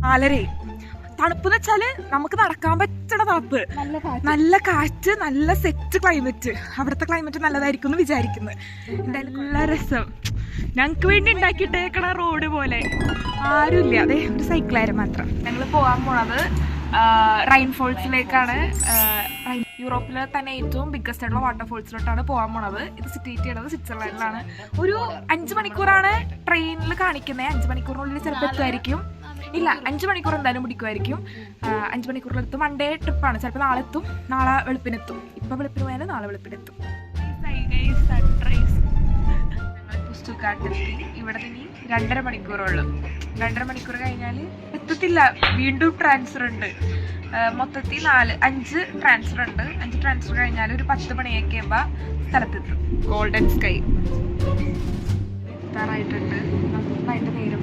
4:30. തണുപ്പ് എന്ന് വെച്ചാല് നമുക്ക് നടക്കാൻ പറ്റണ തണുപ്പ്, നല്ല കാറ്റ്, നല്ല സെറ്റ് ക്ലൈമറ്റ്. അവിടുത്തെ ക്ലൈമറ്റ് നല്ലതായിരിക്കും എന്ന് വിചാരിക്കുന്നു. എന്തായാലും നല്ല രസം. ഞങ്ങക്ക് വേണ്ടി ഉണ്ടാക്കിയിട്ടേക്കണ റോഡ് പോലെ ആരുമില്ല, അതെ ഒരു സൈക്കിളാരും മാത്രം. ഞങ്ങൾ പോകാൻ പോണത് റൈൻഫോൾസിലേക്കാണ്. യൂറോപ്പിലെ തന്നെ ഏറ്റവും ബിഗ്ഗസ്റ്റ് ആയിട്ടുള്ള വാട്ടർഫോൾസിലോട്ടാണ് പോകാൻ പോണത്. ഇത് സിറ്റുവേറ്റ് ചെയ്യണത് സ്വിറ്റ്സർലൻഡിലാണ്. ഒരു 5 മണിക്കൂറാണ് ട്രെയിനിൽ കാണിക്കുന്നത്. 5 മണിക്കൂറിനുള്ളിൽ ചിലപ്പോൾ എത്തുമായിരിക്കും. ഇല്ല, 5 മണിക്കൂർ എന്തായാലും പിടിക്കുമായിരിക്കും. 5 മണിക്കൂറിലെത്തും. 1 ഡേ ട്രിപ്പാണ്. ചിലപ്പോൾ നാളെ എത്തും, നാളെ വെളുപ്പിനെത്തും. ഇപ്പം വെളുപ്പിന് പോയാലും നാളെ വെളുപ്പിനെത്തും. സൺറൈസ് പുസ്തകാട്ടിലെത്തി. ഇവിടെ നിന്ന് 2.5 മണിക്കൂറുള്ളൂ. 2.5 മണിക്കൂർ കഴിഞ്ഞാൽ എത്തത്തില്ല, വീണ്ടും ട്രാൻസ്ഫർ ഉണ്ട്. മൊത്തത്തിൽ 5 ട്രാൻസ്ഫർ ഉണ്ട്. 5 ട്രാൻസ്ഫർ കഴിഞ്ഞാൽ ഒരു 10 മണിയൊക്കെ ആകുമ്പോൾ സ്ഥലത്തെത്തും. Golden sky എത്താറായിട്ടുണ്ട്. നന്നായിട്ട് നേരം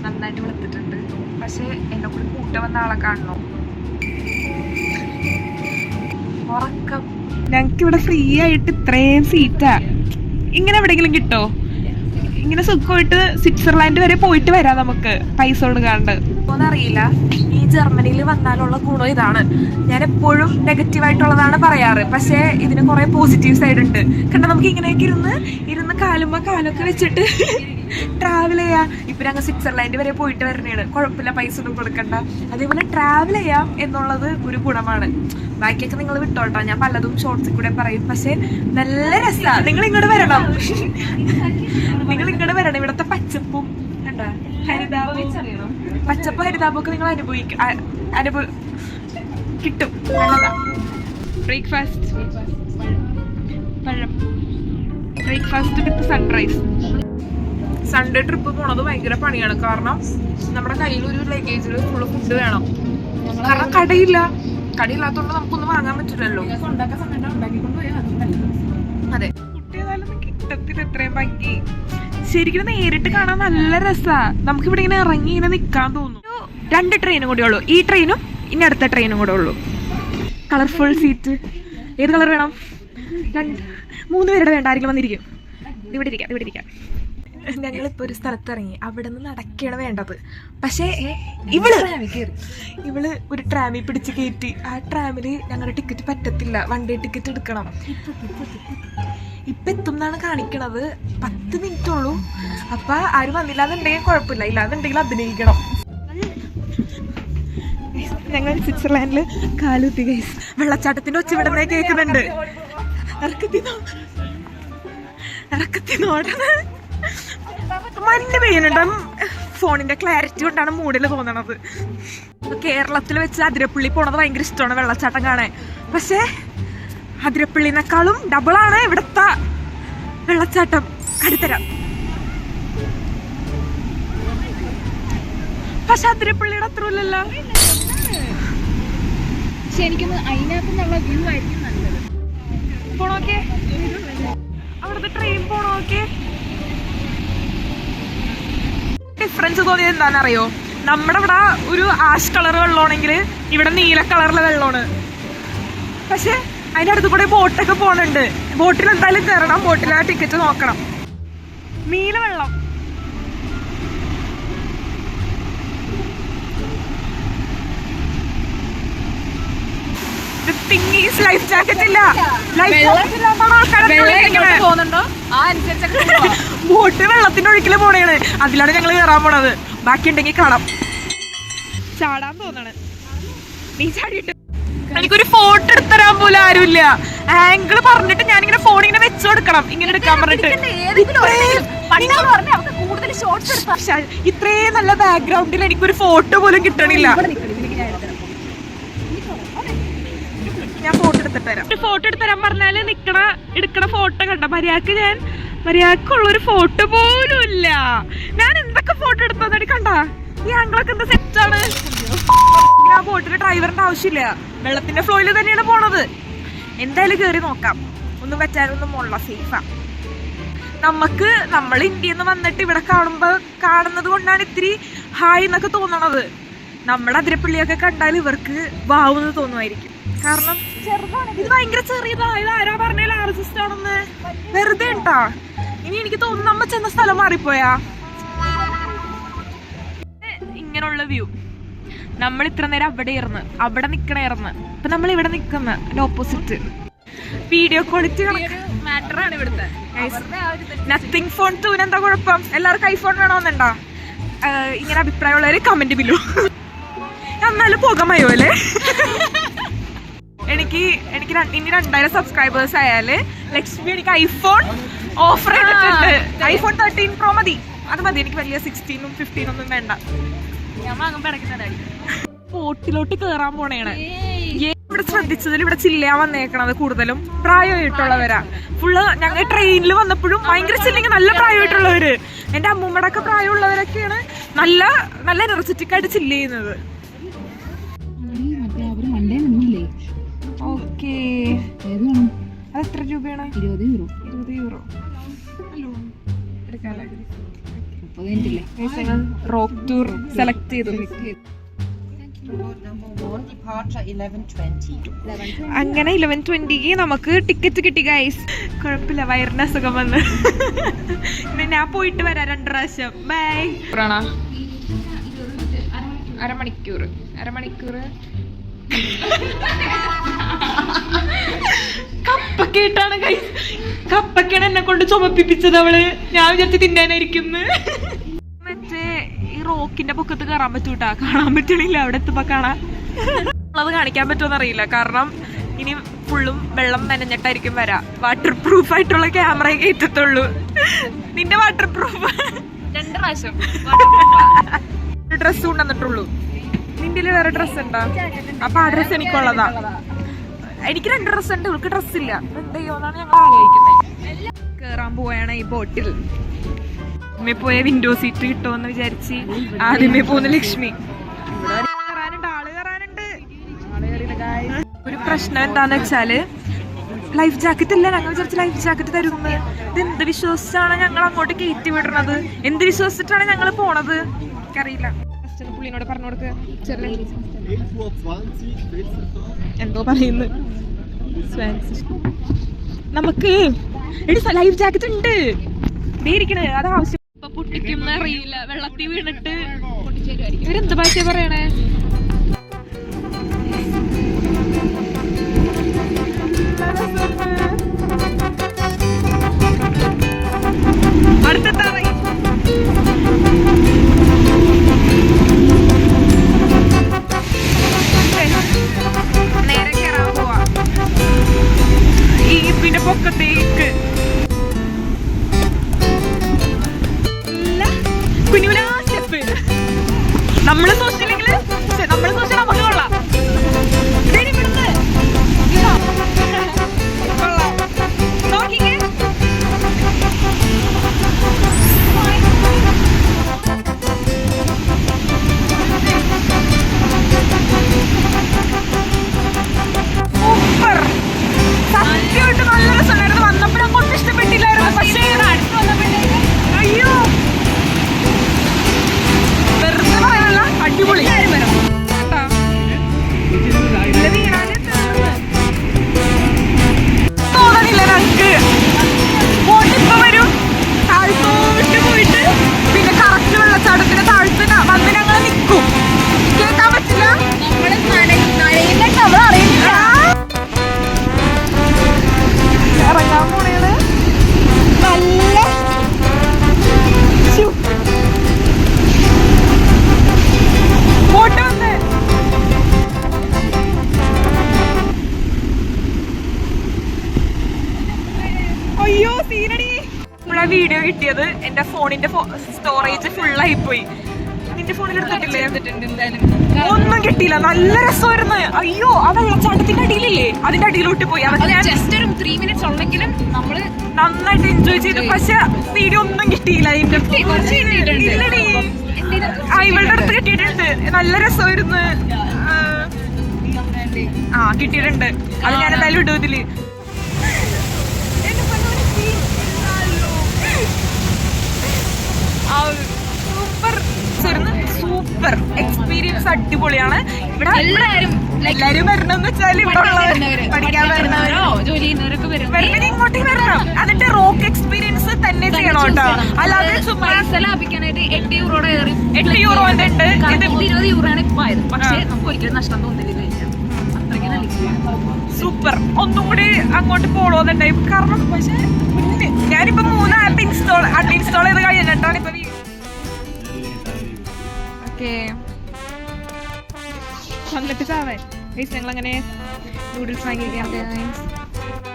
നന്നായിട്ട് വെളുത്തിട്ടുണ്ട്. പക്ഷെ എന്നെ കൂടി കൂട്ട വന്ന ആളെ കാണണോ? ഉറക്കം. ഞങ്ങക്ക് ഇവിടെ ഫ്രീ ആയിട്ട് ഇത്രയും സീറ്റാ. ഇങ്ങനെ എവിടെയെങ്കിലും കിട്ടോ? ഇങ്ങനെ സുഖമായിട്ട് സ്വിറ്റ്സർലാൻഡ് വരെ പോയിട്ട് വരാം നമുക്ക് പൈസ കൊടുക്കാണ്ട്. അറിയില്ല. ഈ ജർമ്മനിയിൽ വന്നാലുള്ള ഗുണം ഇതാണ്. ഞാൻ എപ്പോഴും നെഗറ്റീവായിട്ടുള്ളതാണ് പറയാറ്, പക്ഷേ ഇതിന് കുറെ പോസിറ്റീവ് സൈഡ് ഉണ്ട്. കണ്ട, നമുക്ക് ഇങ്ങനെയൊക്കെ ഇരുന്ന് കാലൊക്കെ വെച്ചിട്ട് ട്രാവൽ ചെയ്യാം. ഇപ്പൊ ഞങ്ങൾ സ്വിറ്റ്സർലാൻഡ് വരെ പോയിട്ട് വരണേണ്. കുഴപ്പമില്ല, പൈസ ഒന്നും കൊടുക്കണ്ട. അതേപോലെ ട്രാവൽ ചെയ്യാം എന്നുള്ളത് ഒരു ഗുണമാണ്. ബാക്കിയൊക്കെ നിങ്ങൾ വിട്ടോട്ടോ, ഞാൻ പലതും ഷോർട്സിൽ കൂടെ പറയും. പക്ഷെ നല്ല രസമാണ്. നിങ്ങൾ ഇങ്ങോട്ട് വരണം. ഇവിടുത്തെ പച്ചപ്പും കണ്ടോ, ഹരിതാപവും, പച്ചപ്പ് ഹരിതാപമൊക്കെ നിങ്ങൾ കിട്ടും. നല്ലതാ. ബ്രേക്ക്ഫാസ്റ്റ് വിത്ത് സൺറൈസ്. സൺഡേ ട്രിപ്പ് പോണത് ഭയങ്കര പണിയാണ്. കാരണം നമ്മുടെ കയ്യിൽ ഒരു ലഗേജിൽ ഫുള്ള് ഫുഡ് വേണം. കാരണം കടയില്ലാത്തതുകൊണ്ട് നമുക്കൊന്നും വാങ്ങാൻ പറ്റില്ലല്ലോ. അതെ, കുട്ടിയേതായാലും കിട്ടത്തിൽ എത്രയും ഭംഗി. ശരിക്കും നേരിട്ട് കാണാൻ നല്ല രസാ. നമുക്കിവിടെ ഇങ്ങനെ ഇറങ്ങി ഇങ്ങനെ നിക്കാൻ തോന്നും. 2 ട്രെയിനും കൂടെ ഉള്ളൂ. ഈ ട്രെയിനും ഇനി അടുത്ത ട്രെയിനും കൂടെ ഉള്ളൂ. Colourful seat. ഏത് കളർ വേണം? 3 പേരുടെ വേണ്ട. ആരെങ്കിലും വന്നിരിക്കും. ഇവിടെ ഇരിക്കാം. ഞങ്ങളിപ്പോൾ ഒരു സ്ഥലത്ത് ഇറങ്ങി. അവിടെ നിന്ന് നടക്കുകയാണ് വേണ്ടത്. പക്ഷേ ഇവള് ഒരു ട്രാമിൽ പിടിച്ച് കയറ്റി. ആ ട്രാമിൽ ഞങ്ങളുടെ ടിക്കറ്റ് പറ്റത്തില്ല. 1 ഡേ ടിക്കറ്റ് എടുക്കണം. ഇപ്പം എത്തും എന്നാണ് കാണിക്കണത്. 10 മിനിറ്റ് ഉള്ളൂ. അപ്പൊ ആരും വന്നില്ലാന്നുണ്ടെങ്കിൽ കുഴപ്പമില്ല, ഇല്ലാന്നുണ്ടെങ്കിൽ അഭിനയിക്കണം. ഞങ്ങൾ സ്വിറ്റ്സർലാൻഡില് കാലുത്തി ഗൈസ്. വെള്ളച്ചാട്ടത്തിന്റെ ഒച്ച ഇവിടെ കേൾക്കുന്നുണ്ട്. ഇറക്കത്തിനോടാണ് മഞ്ഞ് പെയ്യുന്നുണ്ട്. ഫോണിന്റെ ക്ലാരിറ്റി കൊണ്ടാണ് മൂഡിൽ തോന്നണത്. കേരളത്തിൽ വെച്ച് അതിരപ്പള്ളി പോണത് ഭയങ്കര ഇഷ്ടമാണ് വെള്ളച്ചാട്ടം കാണാൻ. പക്ഷേ അതിരപ്പള്ളിനേക്കാളും ഡബിളാണ് ഇവിടുത്തെ വെള്ളച്ചാട്ടം. കാട്ടിത്തരാം. പക്ഷെ അതിരപ്പള്ളിയുടെ അത്ര ഇല്ലല്ലോ. പക്ഷെ എനിക്കൊന്ന് അതിനകത്തുനിന്നുള്ള വ്യൂ ആയിരിക്കും നല്ലത്. പോണോക്കെ അവിടുത്തെ ട്രെയിൻ പോണോക്കെ. ഡിഫറൻസ് തോന്നിയത് എന്താണെന്നറിയോ? നമ്മുടെ ഇവിടെ ഒരു ആഷ് കളർ വെള്ളമാണെങ്കിൽ ഇവിടെ നീല കളറിലെ വെള്ളമാണ്. പക്ഷെ അതിൻ്റെ അടുത്ത് കൂടെ ബോട്ടൊക്കെ പോണുണ്ട്. ബോട്ടിൽ എന്തായാലും കയറണം. ബോട്ടിൽ ആ ടിക്കറ്റ് നോക്കണം. നീല വെള്ളം. ലൈഫ് ജാക്കറ്റ് ഇല്ല. ബോട്ട് വെള്ളത്തിന്റെ ഒഴുക്കില് പോണേണ്. അതിലാണ് ഞങ്ങൾ കയറാൻ പോണത്. ബാക്കി ഉണ്ടെങ്കിൽ കാണാം. ചാടാൻ തോന്നണ്. നീ ചാടിയിട്ട് എനിക്കൊരു ഫോട്ടോ എടുത്തരാൻ പോലും ആരുമില്ല. ആംഗിൾ പറഞ്ഞിട്ട് ഞാനിങ്ങനെ ഫോണിങ്ങനെ വെച്ചു കൊടുക്കണം. ഇങ്ങനെ എടുക്കാൻ പറഞ്ഞിട്ട് ഇത്രയും നല്ല ബാക്ക്ഗ്രൗണ്ടിൽ എനിക്കൊരു ഫോട്ടോ പോലും കിട്ടണില്ല. ഞാൻ ഫോട്ടോ എടുത്തിട്ട് തരാം. ഫോട്ടോ എടുത്തരാൻ പറഞ്ഞാല് എടുക്കണ ഫോട്ടോ കണ്ട മര്യാദക്കുള്ളൊരു ഫോട്ടോ പോലും ഇല്ല. ഞാൻ എന്തൊക്കെ ഫോട്ടോ എടുത്തടി കണ്ട. ഈ ആംഗിളൊക്കെ എന്താ സെറ്റാണ്. ആ ബോട്ടിന് ഡ്രൈവറിന്റെ ആവശ്യമില്ല. വെള്ളത്തിന്റെ ഫ്ലോയിൽ തന്നെയാണ് പോണത്. എന്തായാലും കേറി നോക്കാം. ഒന്നും പറ്റാനൊന്നും മുള്ള സേഫാ. നമ്മൾ ഇന്ത്യയിൽ നിന്ന് വന്നിട്ട് ഇവിടെ കാണുന്നത് കൊണ്ടാണ് ഇത്തിരി ഹായ് എന്നൊക്കെ തോന്നണത്. നമ്മുടെ അതിരപ്പള്ളിയൊക്കെ കണ്ടാൽ ഇവർക്ക് വാവെന്ന് തോന്നുമായിരിക്കും. കാരണം ഇത് ഭയങ്കര ചെറിയതാ. ഇത് ആരാ പറഞ്ഞ ലാർജസ്റ്റ് ആണെന്ന്. വെറുതെ ഉണ്ടാ. ഇനി എനിക്ക് തോന്നുന്നു നമ്മ ചെന്ന സ്ഥലം മാറിപ്പോയാ. ഇങ്ങനെയുള്ള വ്യൂ. നമ്മൾ ഇത്ര നേരം അവിടെ നിക്കണായിരുന്നു. ഇപ്പൊ നമ്മൾ ഇവിടെ നിക്കുന്ന ഓപ്പോസിറ്റ്. വീഡിയോ ക്വാളിറ്റി മാറ്റർ ആണ് ഇവിടുത്തെ. നത്തിങ് ഫോൺ 2 എന്താ കുഴപ്പം? എല്ലാവർക്കും ഐഫോൺ വേണമെന്നുണ്ടോ? ഇങ്ങനെ അഭിപ്രായമുള്ളവര് കമന്റ് ബില്ലോ. എന്നാലും പോകാമയോ അല്ലേ? എനിക്ക് ഇനി 2000 സബ്സ്ക്രൈബേഴ്സ് ആയാല് ലക്ഷ്മി എനിക്ക് ഐഫോൺ ഓഫർ ചെയ്തിട്ടുണ്ട്. ഐഫോൺ 13 Pro മതി. അത് മതി. എനിക്ക് വലിയ 16ഉം 15 ഒന്നും വേണ്ട. ഞാൻ വാങ്ങുമ്പോ ബോട്ടിലോട്ട് കേറാൻ പോണേണ്. ഇവിടെ ശ്രദ്ധിച്ചതിൽ ഇവിടെ ചില്ലയാൻ വന്നേക്കണത് കൂടുതലും പ്രായമായിട്ടുള്ളവരാ. ഫുള്ള് ഞങ്ങൾ ട്രെയിനിൽ വന്നപ്പോഴും ഭയങ്കര ചില്ലിങ്. നല്ല പ്രായമായിട്ടുള്ളവര്, എന്റെ അമ്മൂമ്മയുടെ ഒക്കെ പ്രായമുള്ളവരൊക്കെയാണ് നല്ല നല്ല എനർജറ്റിക് ആയിട്ട് ചില്ല് ചെയ്യുന്നത്. ഓക്കേ, അത് എത്ര രൂപയാണ്? 20 യൂറോ. റോക്ക് ടൂർ സെലക്ട് ചെയ്തു. അങ്ങനെ 11:20 നമുക്ക് ടിക്കറ്റ് കിട്ടി ഗൈസ്. കുഴപ്പമില്ല, വയറിന് അസുഖം വന്ന്. ഞാൻ പോയിട്ട് വരാം 2 പ്രാവശ്യം. ബൈ. അരമണിക്കൂർ കപ്പക്കേട്ടാണ് ഗൈസ്. കപ്പക്കാണ് എന്നെ കൊണ്ട് ചുമപ്പിച്ചത് അവള്. ഞാൻ വിചാരിച്ച് തിന്നാനായിരിക്കും. മറ്റേ ഈ റോക്കിന്റെ പൊക്കത്ത് കയറാൻ പറ്റൂട്ടാ. കാണാൻ പറ്റണില്ല. അവിടെ എത്തുമ്പോ കാണാൻ. അത് കാണിക്കാൻ പറ്റുമെന്ന് അറിയില്ല. കാരണം ഇനി ഫുള്ളും വെള്ളം നനഞ്ഞിട്ടായിരിക്കും വരാം. വാട്ടർ പ്രൂഫ് ആയിട്ടുള്ള ക്യാമറ കയറ്റത്തുള്ളൂ. നിന്റെ വാട്ടർ പ്രൂഫ് 2 പ്രാവശ്യം ഡ്രസ് കൊണ്ടുവന്നിട്ടുള്ളൂ. നിന്റെ വേറെ ഡ്രസ് ഉണ്ടോ? അപ്പൊ ആ ഡ്രസ് എനിക്കുള്ളതാ. എനിക്ക് 2 ഡ്രസ് ഉണ്ട്, ഇവൾക്ക് ഡ്രസ് ഇല്ല. എന്ത് ചെയ്യുമെന്നാണ് ഞങ്ങൾ ആലോചിക്കുന്നത്. കേറാൻ പോവാണ് ഈ ബോട്ടിൽ. ആദ്യമേ പോയ വിൻഡോ സീറ്റ് കിട്ടുമെന്ന് വിചാരിച്ച് ആദ്യമേ പോകുന്ന ലക്ഷ്മി. ആള് കയറാനുണ്ട്. ഒരു പ്രശ്നം എന്താന്ന് വെച്ചാല് ലൈഫ് ജാക്കറ്റ് ഇല്ല. ഞങ്ങൾ വിചാരിച്ച് ലൈഫ് ജാക്കറ്റ് തരുന്നത്. ഇത് എന്ത് വിശ്വസിച്ചാണ് ഞങ്ങൾ അങ്ങോട്ട് കയറ്റി വിടുന്നത്? എന്ത് വിശ്വസിച്ചിട്ടാണ് ഞങ്ങൾ പോണത്? എനിക്കറിയില്ല. പുള്ളിനോട് പറഞ്ഞു കൊടുക്ക. എന്തോ പറയുന്നു. നമുക്ക് ലൈഫ് ജാക്കറ്റ് ഉണ്ട്. ഇരിക്കണേ, അത് ആവശ്യം. ഇപ്പൊ പൊട്ടിക്കും അറിയില്ല. വെള്ളത്തിൽ വീണിട്ട് ഇവരെന്ത് ഭാഷ പറയണേ? അടുത്തെത്താറായി. നേരെ കയറാൻ പോവാ ഈ പിന്നെ പൊക്കത്തേക്ക്. കുഞ്ഞുനാ സ്റ്റെപ്പ്. നമ്മള് തോന്നില്ലെങ്കില് നമ്മള് തോന്നിച്ചാൽ നമുക്ക് കൊള്ളാം. നോക്കിക്കേ. സൂപ്പർ. സത്യമായിട്ട് നല്ല രസമുണ്ടായിരുന്നു. വന്നപ്പോൾ അങ്ങോട്ട് ഇഷ്ടപ്പെട്ടില്ലായിരുന്നു. പക്ഷേ അയ്യോ, വെറുതെ പറയാനല്ല, അടിപൊളി. തോന്നണില്ല ഞങ്ങക്ക്. ബോട്ടിപ്പോ വരും. താഴ്ത്തോട്ട് പോയിട്ട് പിന്നെ കറക്റ്റ് വെള്ളച്ചാട്ടത്തിന്റെ താഴ്ത്ത് വന്ന് ഞങ്ങൾ നിൽക്കും. കേൾക്കാൻ പറ്റില്ല. ഇറങ്ങാൻ പോണേണ്. നല്ല ബോട്ട് വന്ന് അയ്യോ സീനടി. നമ്മളെ വീഡിയോ കിട്ടിയത് എന്റെ ഫോണിന്റെ സ്റ്റോറേജ് ഫുള്ളായി പോയി. നിന്റെ ഫോണിൽ എടുത്തിട്ടില്ലേ? ഒന്നും കിട്ടിയില്ല. നല്ല രസമായിരുന്നു. അയ്യോ, ആ വെള്ളച്ചാട്ടത്തിന്റെ അടിയിലില്ലേ, അതിന്റെ അടിയിലോട്ട് പോയി. ജസ്റ്റ് ഒരു 3 minutes ഉണ്ടെങ്കിലും നമ്മള് നന്നായിട്ട് എൻജോയ് ചെയ്തു. പക്ഷെ വീഡിയോ ഒന്നും കിട്ടിയില്ല. അതിന്റെ ഇവളുടെ അടുത്ത് കിട്ടിയിട്ടുണ്ട്. നല്ല രസമായിരുന്നു. ആ കിട്ടിയിട്ടുണ്ട്. അത് ഞാൻ എന്തായാലും ഇടും ഇതില്. സൂപ്പർ സൂപ്പർ എക്സ്പീരിയൻസ്, അടിപൊളിയാണ്. ഇവിടെ എല്ലാരും വരണമെന്ന് വെച്ചാൽ ഇവിടെ പഠിക്കാൻ വരുന്നവരോ ജോലി ചെയ്യുന്നവരൊക്കെ വരണമെങ്കിൽ ഇങ്ങോട്ടേക്ക് വരണം. അതിന്റെ റോക്ക് എക്സ്പീരിയൻസ് തന്നെ ചെയ്യണം കേട്ടോ. അല്ലാതെ പൈസ ലാഭിക്കാനായിട്ട് 8 യൂറോയുടെ കയറി 8 യൂറോന്റെ ഉണ്ട്, 20 യൂറോയാണ് ഇപ്പൊ ആയത്. പക്ഷെ നമുക്ക് ഒരിക്കലും നഷ്ടം തോന്നില്ല. അത്രയ്ക്ക് നല്ല സൂപ്പർ. ഒന്നും കൂടി അങ്ങോട്ട് പോകണമെന്നുണ്ടായി. കാരണം പക്ഷെ ഞാനിപ്പോ 3 ആപ്പ് അൺഇൻസ്റ്റാൾ ചെയ്ത് കഴിഞ്ഞിട്ടാണ് ഇപ്പൊ വന്നിട്ട് സാവേ ഞങ്ങളങ്ങനെ നൂഡിൽസ്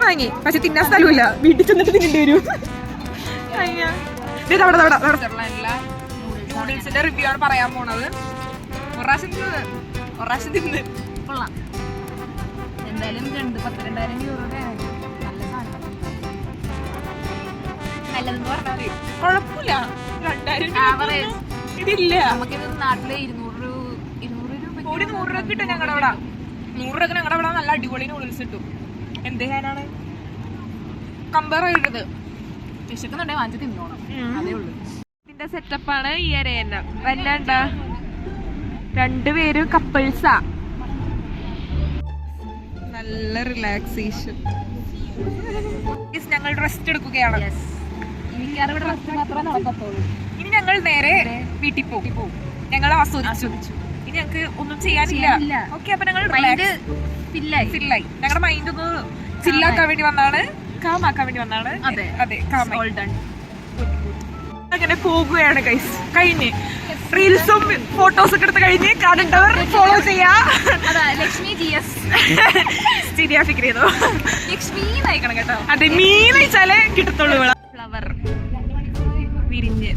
വാങ്ങി. പക്ഷെ തിന്നാൻ സ്ഥലമില്ല, വീട്ടിൽ ചെന്നിട്ട് തിന്നേണ്ടി വരും. നൂഡിൽസിന്റെ റിവ്യൂ ആണ് പറയാൻ പോണത്. ഒറാശം തിന്ന് കൊള്ളാം. എന്തായാലും 12,000 യൂറോയുടെ നല്ല സാധനം. നല്ലതെന്ന് പറഞ്ഞാല് കുഴപ്പമില്ല. 2000 ഇതില്ല. നമുക്കിത് നാട്ടില് 200 രൂപ 100 രൂപ കിട്ടും ഞങ്ങളുടെ അവിടെ. 100 രൂപ ഞങ്ങളുടെ അവിടെ നല്ല അടിപൊളി നൂഡിൽസ് കിട്ടും. എന്ത് ചെയ്യാനാണ് കമ്പയർ ചെയ്തത്. വിശക്കുന്നുണ്ടെങ്കിൽ വാങ്ങിച്ച് തിന്നോണം, അതേ ഉള്ളൂ. ഇതിന്റെ സെറ്റപ്പാണ് ഈ അരയന്ന. വല്ലാണ്ട 2 പേരും കപ്പിൾസാ. നല്ല റിലാക്സേഷൻ. ഞങ്ങൾ റെസ്റ്റ് എടുക്കുകയാണ്. ഇനി ഞങ്ങൾ നേരെ വീട്ടിൽ പോകും. ഞങ്ങൾ ആസ്വദിച്ചു. ഇനി ഞങ്ങൾക്ക് ഒന്നും ചെയ്യാനില്ല. ഓക്കെ, അപ്പൊ ഞങ്ങൾ ഫില്ലായി. ഞങ്ങളുടെ മൈൻഡ് ഒന്ന് ചില്ലാക്കാൻ വേണ്ടി വന്നാണ്, കാമാക്കാൻ വേണ്ടി വന്നാണ്. അതെ, അങ്ങനെ പോകുകയാണ് ഗൈസ്. കഴിഞ്ഞ് റീൽസും ഫോട്ടോസ് ഒക്കെ എടുത്ത് കഴിഞ്ഞ് കാണേണ്ടവർ ഫോളോ ചെയ്യാ. ലക്ഷ്മി GS ഫിക്ർ ചെയ്തോ. ലക്ഷ്മി നയിക്കണം കേട്ടോ. അതെ, മീൻ വെച്ചാലേ കിട്ടത്തുള്ളൂ. ഫ്ലവർ വിരിഞ്ഞ്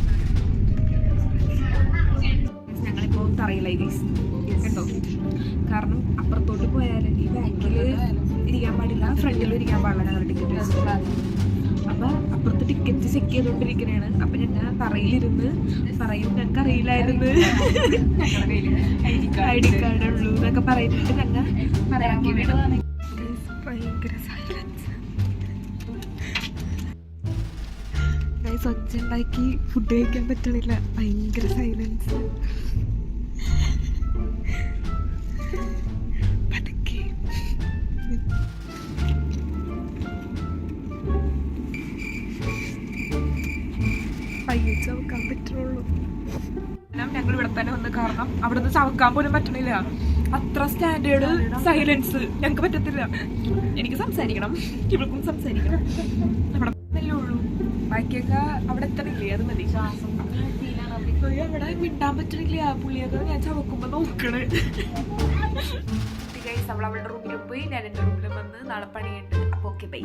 ഞങ്ങളിപ്പോ തറയിലായി ഗൈസ് കേട്ടോ. കാരണം അപ്പുറത്തോട്ട് പോയാലും ഈ ബാക്കില് ഇരിക്കാൻ പാടില്ല, ഫ്രണ്ടിലും ഇരിക്കാൻ പാടില്ല. ഞങ്ങളുടെ ടിക്കറ്റ് അപ്പൊ അപ്പുറത്ത് ടിക്കറ്റ് ചെക്ക് ചെയ്തോണ്ടിരിക്കണേണ്. അപ്പൊ ഞങ്ങൾ തറയിലിരുന്ന് പറയും ഞങ്ങൾക്ക് അറിയില്ലായിരുന്നു ID കാർഡ് ഉള്ളൂ എന്നൊക്കെ പറയുന്നിട്ട് ഞങ്ങൾ പറയാക്കി വിടും. ഭയങ്കര സൈലൻസ് ഗൈസ്. ഒച്ച ഉണ്ടാക്കി ഫുഡ് കഴിക്കാൻ പറ്റണില്ല, ഭയങ്കര സൈലൻസ്. പതുക്കെ പയ്യെ ചവക്കാൻ പറ്റുള്ളൂ. ഞങ്ങൾ ഇവിടെ തന്നെ വന്ന് കാരണം അവിടെ നിന്ന് ചവക്കാൻ പോലും പറ്റണില്ല. അത്ര സ്റ്റാൻഡേർഡ് സൈലൻസ് ഞങ്ങൾക്ക് പറ്റത്തില്ല. എനിക്ക് സംസാരിക്കണം, ഇവൾക്കും സംസാരിക്കണം. അവിടെ തന്നെ ഉള്ളൂ, ബാക്കിയൊക്കെ അവിടെ എത്തണില്ലേ, അത് മതി. അവിടെ മിണ്ടാൻ പറ്റണില്ല. പുള്ളിയൊക്കെ ഞാൻ ചവക്കുമ്പോ നോക്കണ്. അവൾ അവളുടെ റൂമിലും പോയി, ഞാൻ എന്റെ റൂമിലും വന്ന് നാളെ പണിയുണ്ട്. അപ്പൊ ഓക്കെ, ബൈ.